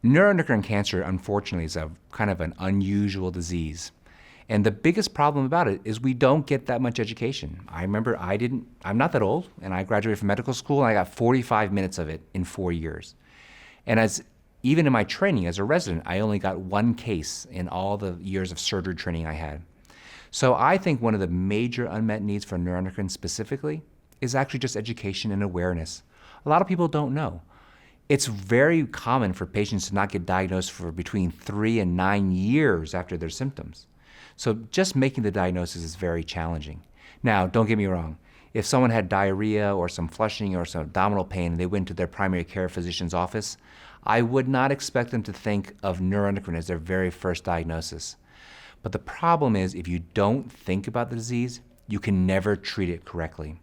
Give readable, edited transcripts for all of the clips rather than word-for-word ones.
Neuroendocrine cancer, unfortunately, is a kind of an unusual disease. And the biggest problem about it is we don't get that much education. I remember I'm not that old, and I graduated from medical school, and I got 45 minutes of it in 4 years. And even in my training as a resident, I only got one case in all the years of surgery training I had. So I think one of the major unmet needs for neuroendocrine specifically is actually just education and awareness. A lot of people don't know. It's very common for patients to not get diagnosed for between 3 and 9 years after their symptoms. So just making the diagnosis is very challenging. Now, don't get me wrong. If someone had diarrhea or some flushing or some abdominal pain and they went to their primary care physician's office, I would not expect them to think of neuroendocrine as their very first diagnosis. But the problem is, if you don't think about the disease, you can never treat it correctly.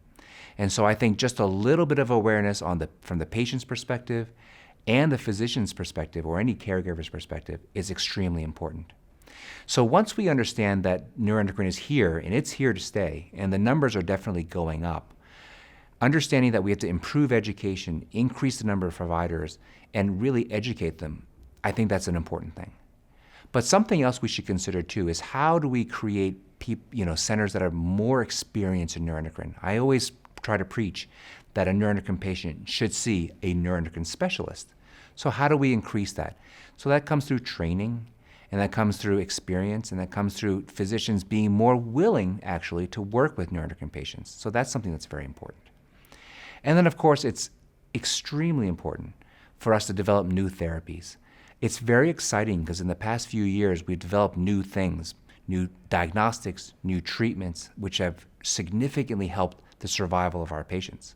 And so I think just a little bit of awareness from the patient's perspective and the physician's perspective, or any caregiver's perspective, is extremely important. So once we understand that neuroendocrine is here, and it's here to stay, and the numbers are definitely going up, understanding that we have to improve education, increase the number of providers, and really educate them, I think that's an important thing. But something else we should consider too is, how do we create centers that are more experienced in neuroendocrine? I always try to preach that a neuroendocrine patient should see a neuroendocrine specialist. So how do we increase that? So that comes through training, and that comes through experience, and that comes through physicians being more willing actually to work with neuroendocrine patients. So that's something that's very important. And then of course, it's extremely important for us to develop new therapies. It's very exciting because in the past few years, we've developed new things, new diagnostics, new treatments, which have significantly helped the survival of our patients.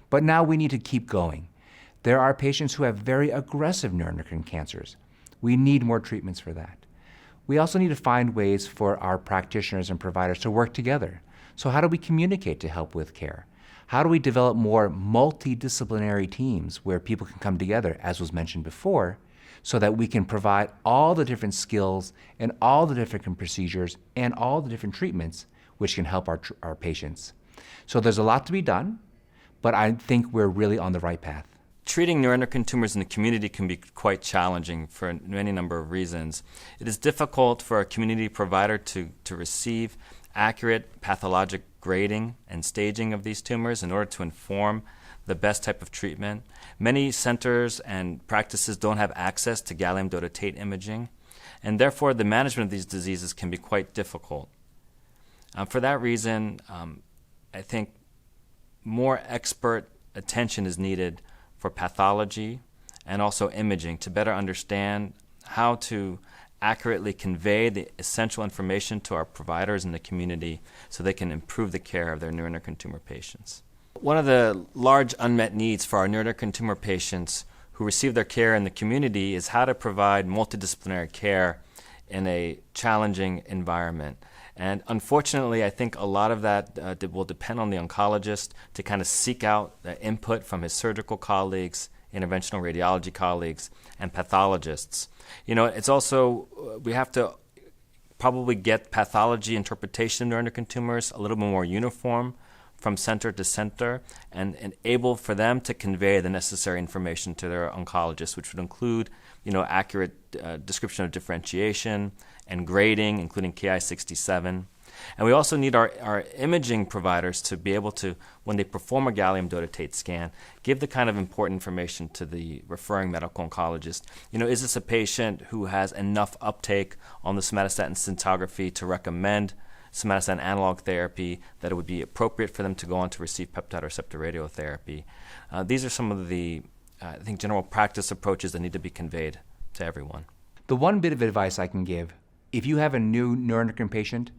But now we need to keep going. There are patients who have very aggressive neuroendocrine cancers. We need more treatments for that. We also need to find ways for our practitioners and providers to work together. So how do we communicate to help with care? How do we develop more multidisciplinary teams where people can come together, as was mentioned before, so that we can provide all the different skills and all the different procedures and all the different treatments which can help our patients. So there's a lot to be done, but I think we're really on the right path. Treating neuroendocrine tumors in the community can be quite challenging for any number of reasons. It is difficult for a community provider to receive accurate pathologic grading and staging of these tumors in order to inform the best type of treatment. Many centers and practices don't have access to gallium dotatate imaging, and therefore the management of these diseases can be quite difficult. For that reason, I think more expert attention is needed for pathology and also imaging to better understand how to accurately convey the essential information to our providers in the community so they can improve the care of their neuroendocrine tumor patients. One of the large unmet needs for our neuroendocrine tumor patients who receive their care in the community is how to provide multidisciplinary care in a challenging environment. And unfortunately, I think a lot of that will depend on the oncologist to kind of seek out the input from his surgical colleagues, interventional radiology colleagues, and pathologists. It's also, we have to probably get pathology interpretation of neuroendocrine tumors a little bit more uniform from center to center, and able for them to convey the necessary information to their oncologist, which would include accurate description of differentiation and grading, including Ki-67. And we also need our imaging providers to be able to, when they perform a gallium dotatate scan, give the kind of important information to the referring medical oncologist. Is this a patient who has enough uptake on the somatostatin scintigraphy to recommend somatostatin analog therapy, that it would be appropriate for them to go on to receive peptide receptor radiotherapy? These are some of the, I think, general practice approaches that need to be conveyed to everyone. The one bit of advice I can give, if you have a new neuroendocrine patient,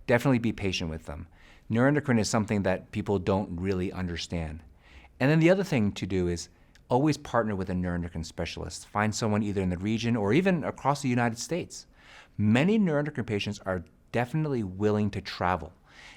definitely be patient with them. Neuroendocrine is something that people don't really understand. And then the other thing to do is always partner with a neuroendocrine specialist. Find someone either in the region or even across the United States. Many neuroendocrine patients are definitely willing to travel.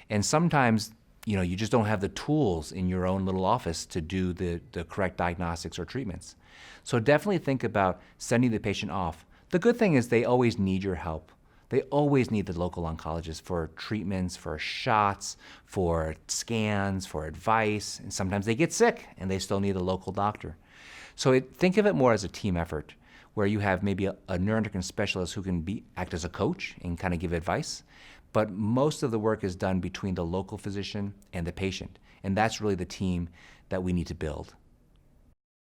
And sometimes, you just don't have the tools in your own little office to do the correct diagnostics or treatments. So definitely think about sending the patient off. The good thing is they always need your help. They always need the local oncologist for treatments, for shots, for scans, for advice, and sometimes they get sick and they still need a local doctor. So think of it more as a team effort. where you have maybe a neuroendocrine specialist who can act as a coach and kind of give advice. But most of the work is done between the local physician and the patient. And that's really the team that we need to build.